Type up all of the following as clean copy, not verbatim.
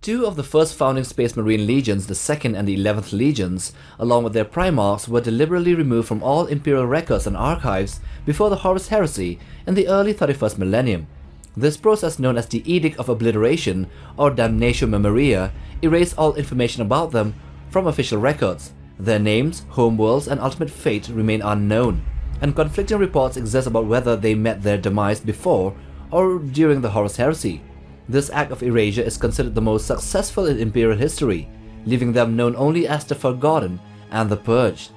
Two of the first founding Space Marine legions, the 2nd and the 11th legions, along with their Primarchs, were deliberately removed from all Imperial records and archives before the Horus Heresy in the early 31st millennium. This process, known as the Edict of Obliteration or Damnatio Memoriae, erased all information about them from official records. Their names, homeworlds, and ultimate fate remain unknown, and conflicting reports exist about whether they met their demise before or during the Horus Heresy. This act of erasure is considered the most successful in Imperial history, leaving them known only as the Forgotten and the Purged.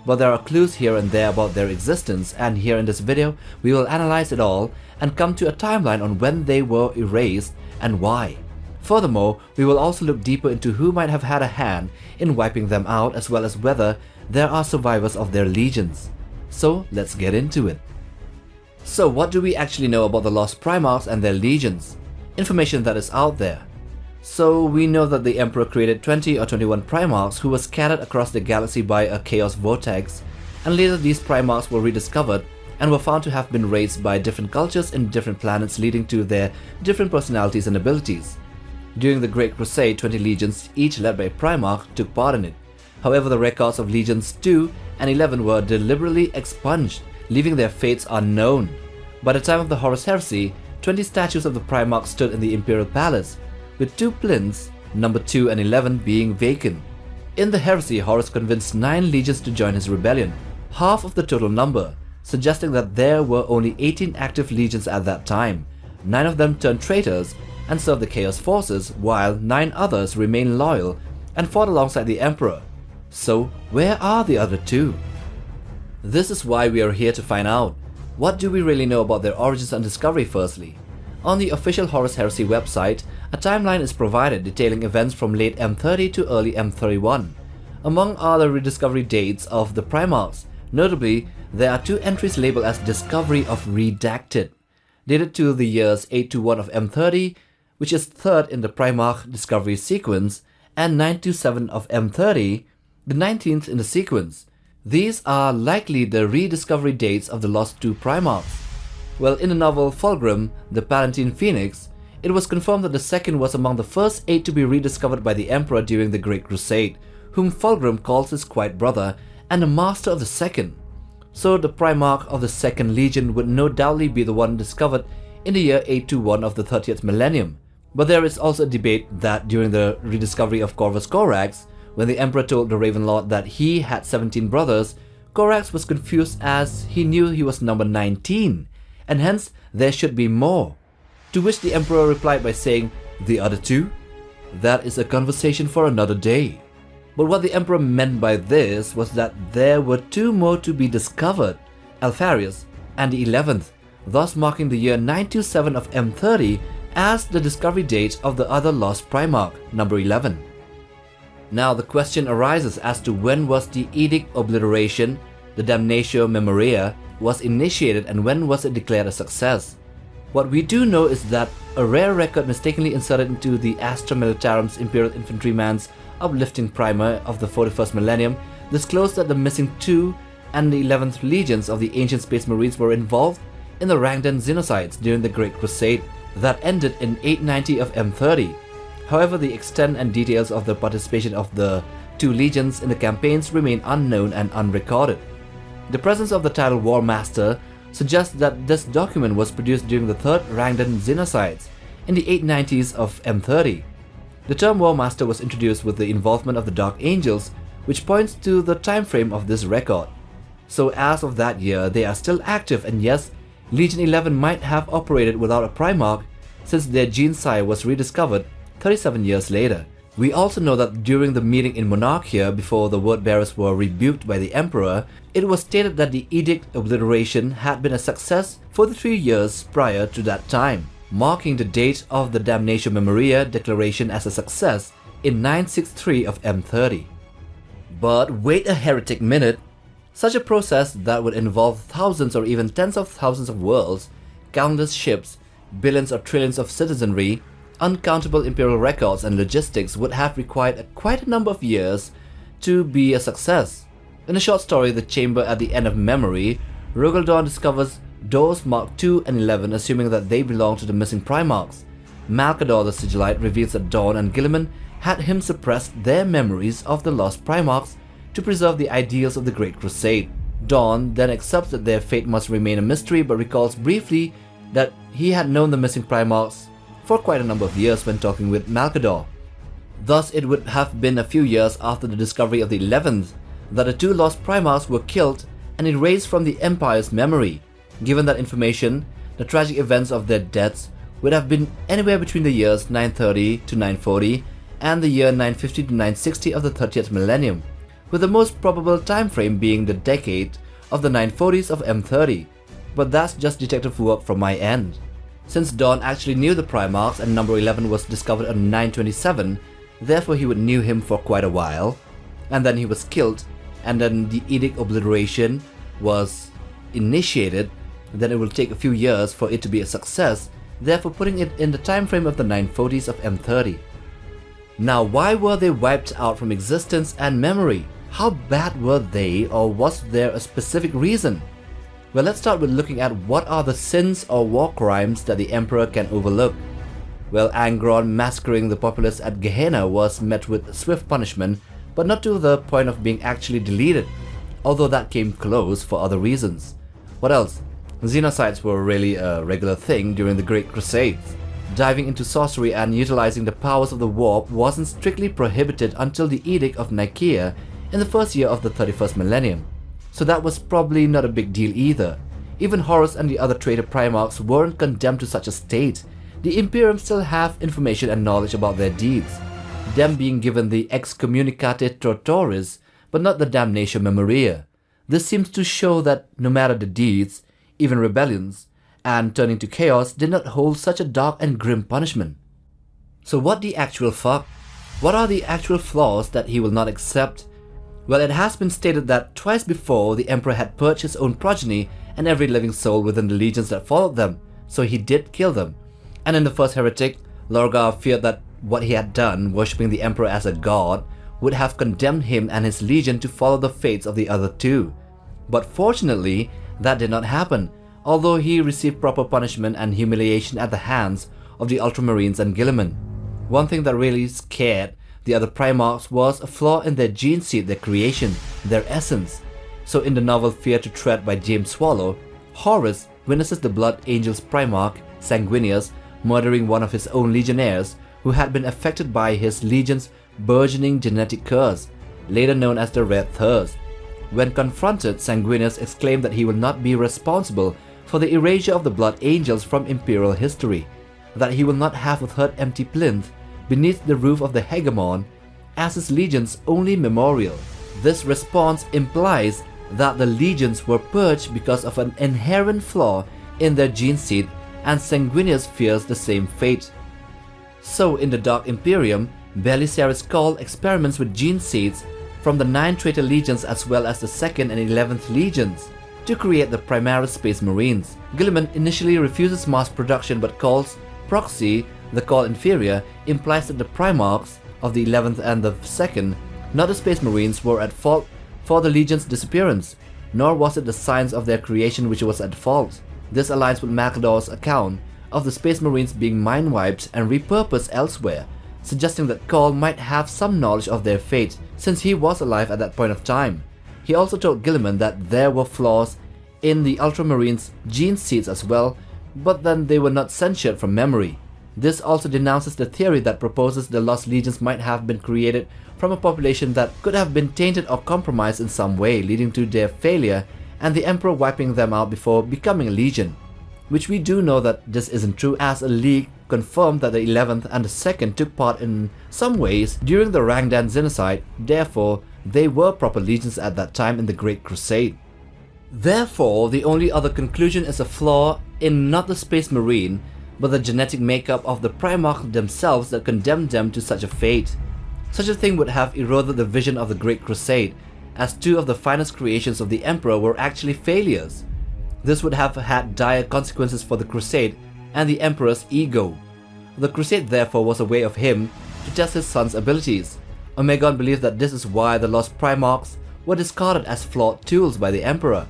But there are clues here and there about their existence, and here in this video we will analyze it all and come to a timeline on when they were erased and why. Furthermore, we will also look deeper into who might have had a hand in wiping them out, as well as whether there are survivors of their legions. So let's get into it. So what do we actually know about the lost Primarchs and their legions? Information that is out there. So we know that the Emperor created 20 or 21 Primarchs who were scattered across the galaxy by a chaos vortex, and later these Primarchs were rediscovered and were found to have been raised by different cultures in different planets, leading to their different personalities and abilities. During the Great Crusade, 20 legions, each led by a Primarch, took part in it. However, the records of legions 2 and 11 were deliberately expunged, leaving their fates unknown. By the time of the Horus Heresy, 20 statues of the Primarchs stood in the Imperial Palace, with 2 plinths, number 2 and 11, being vacant. In the Heresy, Horus convinced 9 legions to join his rebellion, half of the total number, suggesting that there were only 18 active legions at that time. 9 of them turned traitors and served the Chaos Forces, while 9 others remained loyal and fought alongside the Emperor. So, where are the other 2? This is why we are here to find out. What do we really know about their origins and discovery firstly? On the official Horus Heresy website, a timeline is provided detailing events from late M30 to early M31. Among other rediscovery dates of the Primarchs, notably, there are 2 entries labeled as Discovery of Redacted, dated to the years 821 of M30, which is 3rd in the Primarch discovery sequence, and 927 of M30, the 19th in the sequence. These are likely the rediscovery dates of the lost 2 Primarchs. Well, in the novel Fulgrim, the Palatine Phoenix, it was confirmed that the 2nd was among the first 8 to be rediscovered by the Emperor during the Great Crusade, whom Fulgrim calls his quiet brother and the master of the 2nd. So the Primarch of the 2nd Legion would no doubtly be the one discovered in the year 821 of the 30th millennium. But there is also a debate that during the rediscovery of Corvus Corax, when the Emperor told the Raven Lord that he had 17 brothers, Corax was confused as he knew he was number 19, and hence there should be more. To which the Emperor replied by saying, "The other 2? That is a conversation for another day." But what the Emperor meant by this was that there were 2 more to be discovered, Alpharius and the 11th, thus marking the year 927 of M30 as the discovery date of the other lost Primarch, number 11. Now the question arises as to when was the Edict of Obliteration, the Damnatio Memoriae, was initiated and when was it declared a success. What we do know is that a rare record mistakenly inserted into the Astra Militarum's Imperial Infantryman's uplifting primer of the 41st millennium disclosed that the missing 2 and the 11th legions of the ancient Space Marines were involved in the Rangdan genocides during the Great Crusade that ended in 890 of M30. However, the extent and details of the participation of the 2 legions in the campaigns remain unknown and unrecorded. The presence of the title War Master suggests that this document was produced during the 3rd Rangdan genocides in the 890s of M30. The term War Master was introduced with the involvement of the Dark Angels, which points to the time frame of this record. So as of that year, they are still active, and yes, Legion 11 might have operated without a Primarch since their genocide was rediscovered 37 years later. We also know that during the meeting in Monarchia before the word bearers were rebuked by the Emperor, it was stated that the Edict of Obliteration had been a success for the 3 years prior to that time, marking the date of the Damnatio Memoriae declaration as a success in 963 of M30. But wait a heretic minute, such a process that would involve thousands or even tens of thousands of worlds, countless ships, billions or trillions of citizenry, uncountable imperial records and logistics would have required quite a number of years to be a success. In a short story, The Chamber at the End of Memory, Rogaldorn discovers doors marked 2 and 11, assuming that they belong to the missing Primarchs. Malcador the Sigillite reveals that Dawn and Guilliman had him suppress their memories of the lost Primarchs to preserve the ideals of the Great Crusade. Dawn then accepts that their fate must remain a mystery, but recalls briefly that he had known the missing Primarchs for quite a number of years when talking with Malcador. Thus, it would have been a few years after the discovery of the 11th that the two lost Primarchs were killed and erased from the Empire's memory. Given that information, the tragic events of their deaths would have been anywhere between the years 930 to 940 and the year 950 to 960 of the 30th millennium, with the most probable time frame being the decade of the 940s of M30. But that's just detective work from my end. Since Dawn actually knew the Primarchs and number 11 was discovered on 927, therefore he would knew him for quite a while, and then he was killed, and then the Edict of Obliteration was initiated. Then it will take a few years for it to be a success, therefore putting it in the time frame of the 940s of M30. Now, why were they wiped out from existence and memory? How bad were they, or was there a specific reason? Well, let's start with looking at what are the sins or war crimes that the Emperor can overlook. Well, Angron massacring the populace at Gehenna was met with swift punishment, but not to the point of being actually deleted, although that came close for other reasons. What else? Xenocides were really a regular thing during the Great Crusades. Diving into sorcery and utilizing the powers of the warp wasn't strictly prohibited until the Edict of Nicaea in the first year of the 31st millennium, so that was probably not a big deal either. Even Horus and the other traitor Primarchs weren't condemned to such a state. The Imperium still have information and knowledge about their deeds, them being given the excommunicate tortoris, but not the Damnatio Memoriae. This seems to show that no matter the deeds, even rebellions, and turning to chaos did not hold such a dark and grim punishment. So what the actual fuck? What are the actual flaws that he will not accept? Well, it has been stated that twice before the Emperor had purged his own progeny and every living soul within the legions that followed them, so he did kill them. And in the first heretic, Lorgar feared that what he had done, worshipping the Emperor as a god, would have condemned him and his legion to follow the fates of the other two. But fortunately, that did not happen, although he received proper punishment and humiliation at the hands of the Ultramarines and Guilliman. One thing that really scared the other Primarchs was a flaw in their gene seed, their creation, their essence. So in the novel Fear to Tread by James Swallow, Horus witnesses the Blood Angel's Primarch, Sanguinius, murdering one of his own legionnaires who had been affected by his legion's burgeoning genetic curse, later known as the Red Thirst. When confronted, Sanguinius exclaimed that he will not be responsible for the erasure of the Blood Angels from Imperial history, that he will not have a third empty plinth beneath the roof of the Hegemon as his legion's only memorial. This response implies that the legions were purged because of an inherent flaw in their gene seed, and Sanguinius fears the same fate. So in the Dark Imperium, Belisarius Cawl experiments with gene seeds from the 9 traitor legions as well as the 2nd and 11th legions to create the Primaris Space Marines. Guilliman initially refuses mass production, but Cawl's proxy, the Cawl Inferior, implies that the Primarchs of the 11th and the 2nd, not the Space Marines, were at fault for the legion's disappearance, nor was it the science of their creation which was at fault. This aligns with Malcador's account of the Space Marines being mind-wiped and repurposed elsewhere, suggesting that Cawl might have some knowledge of their fate since he was alive at that point of time. He also told Guilliman that there were flaws in the Ultramarines' gene seeds as well, but then they were not censured from memory. This also denounces the theory that proposes the Lost Legions might have been created from a population that could have been tainted or compromised in some way, leading to their failure and the Emperor wiping them out before becoming a legion. Which we do know that this isn't true, as a leak confirmed that the 11th and the 2nd took part in some ways during the Rangdan genocide, therefore they were proper legions at that time in the Great Crusade. Therefore, the only other conclusion is a flaw in not the Space Marine, but the genetic makeup of the Primarchs themselves that condemned them to such a fate. Such a thing would have eroded the vision of the Great Crusade, as 2 of the finest creations of the Emperor were actually failures. This would have had dire consequences for the Crusade and the Emperor's ego. The Crusade therefore was a way of him to test his son's abilities. Omegon believes that this is why the lost Primarchs were discarded as flawed tools by the Emperor.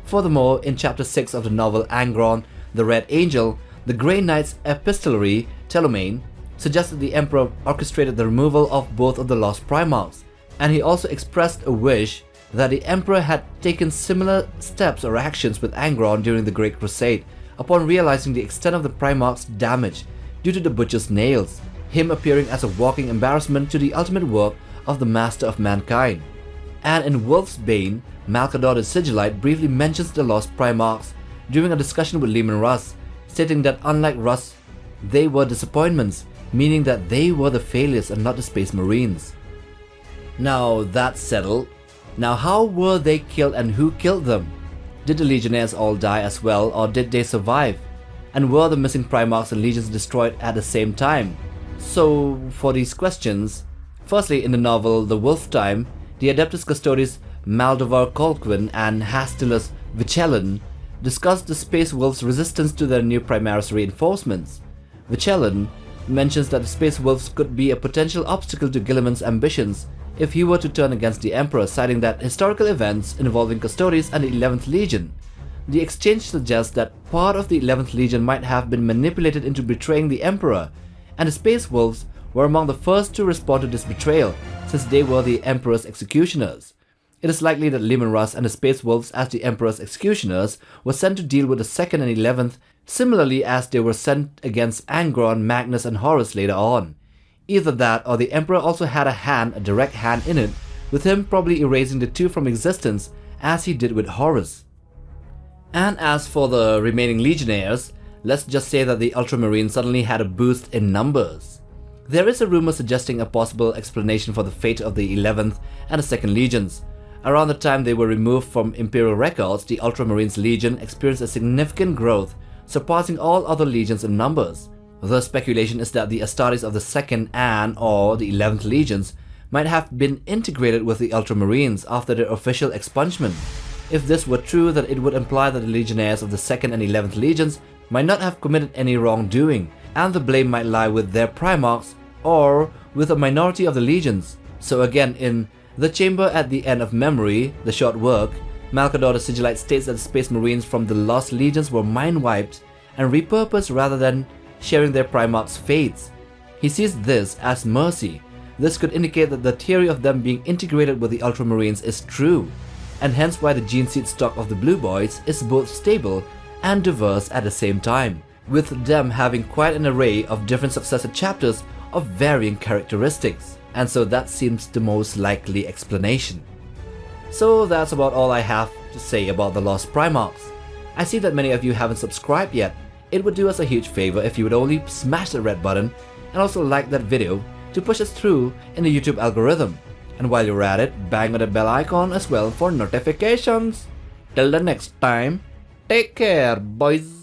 Furthermore, in chapter 6 of the novel Angron, the Red Angel, The Grey Knight's epistolary Telomane suggests that the Emperor orchestrated the removal of both of the lost Primarchs, and he also expressed a wish that the Emperor had taken similar steps or actions with Angron during the Great Crusade upon realizing the extent of the Primarch's damage due to the Butcher's nails, him appearing as a walking embarrassment to the ultimate work of the Master of Mankind. And in Wolf's Bane, Malcador the Sigillite briefly mentions the lost Primarchs during a discussion with Leman Russ, stating that unlike Russ, they were disappointments, meaning that they were the failures and not the Space Marines. Now that's settled. Now how were they killed and who killed them? Did the Legionnaires all die as well, or did they survive? And were the missing Primarchs and Legions destroyed at the same time? So for these questions, firstly in the novel The Wolf Time, the Adeptus Custodes Maldovar Colquhoun and Hastulus Vicellan discussed the Space Wolves' resistance to their new Primaris reinforcements. Vicellan mentions that the Space Wolves could be a potential obstacle to Guilliman's ambitions if he were to turn against the Emperor, citing that historical events involving Custodes and the 11th Legion. The exchange suggests that part of the 11th Legion might have been manipulated into betraying the Emperor, and the Space Wolves were among the first to respond to this betrayal, since they were the Emperor's executioners. It is likely that Leman Russ and the Space Wolves as the Emperor's executioners were sent to deal with the 2nd and 11th, similarly as they were sent against Angron, Magnus and Horus later on. Either that or the Emperor also had a direct hand in it, with him probably erasing the two from existence as he did with Horus. And as for the remaining Legionnaires, let's just say that the Ultramarines suddenly had a boost in numbers. There is a rumor suggesting a possible explanation for the fate of the 11th and the 2nd Legions. Around the time they were removed from Imperial records, the Ultramarines Legion experienced a significant growth, surpassing all other legions in numbers. The speculation is that the Astartes of the 2nd and or the 11th Legions might have been integrated with the Ultramarines after their official expungement. If this were true, then it would imply that the Legionnaires of the 2nd and 11th Legions might not have committed any wrongdoing, and the blame might lie with their Primarchs or with a minority of the legions. So again, in The Chamber at the End of Memory, the short work, Malcador the Sigillite states that the Space Marines from the Lost Legions were mind-wiped and repurposed rather than sharing their Primarchs' fates. He sees this as mercy. This could indicate that the theory of them being integrated with the Ultramarines is true, and hence why the gene seed stock of the Blue Boys is both stable and diverse at the same time, with them having quite an array of different successive chapters of varying characteristics, and so that seems the most likely explanation. So that's about all I have to say about the Lost Primarchs. I see that many of you haven't subscribed yet. It would do us a huge favor if you would only smash the red button and also like that video to push us through in the YouTube algorithm. And while you're at it, bang on the bell icon as well for notifications. Till the next time, take care boys.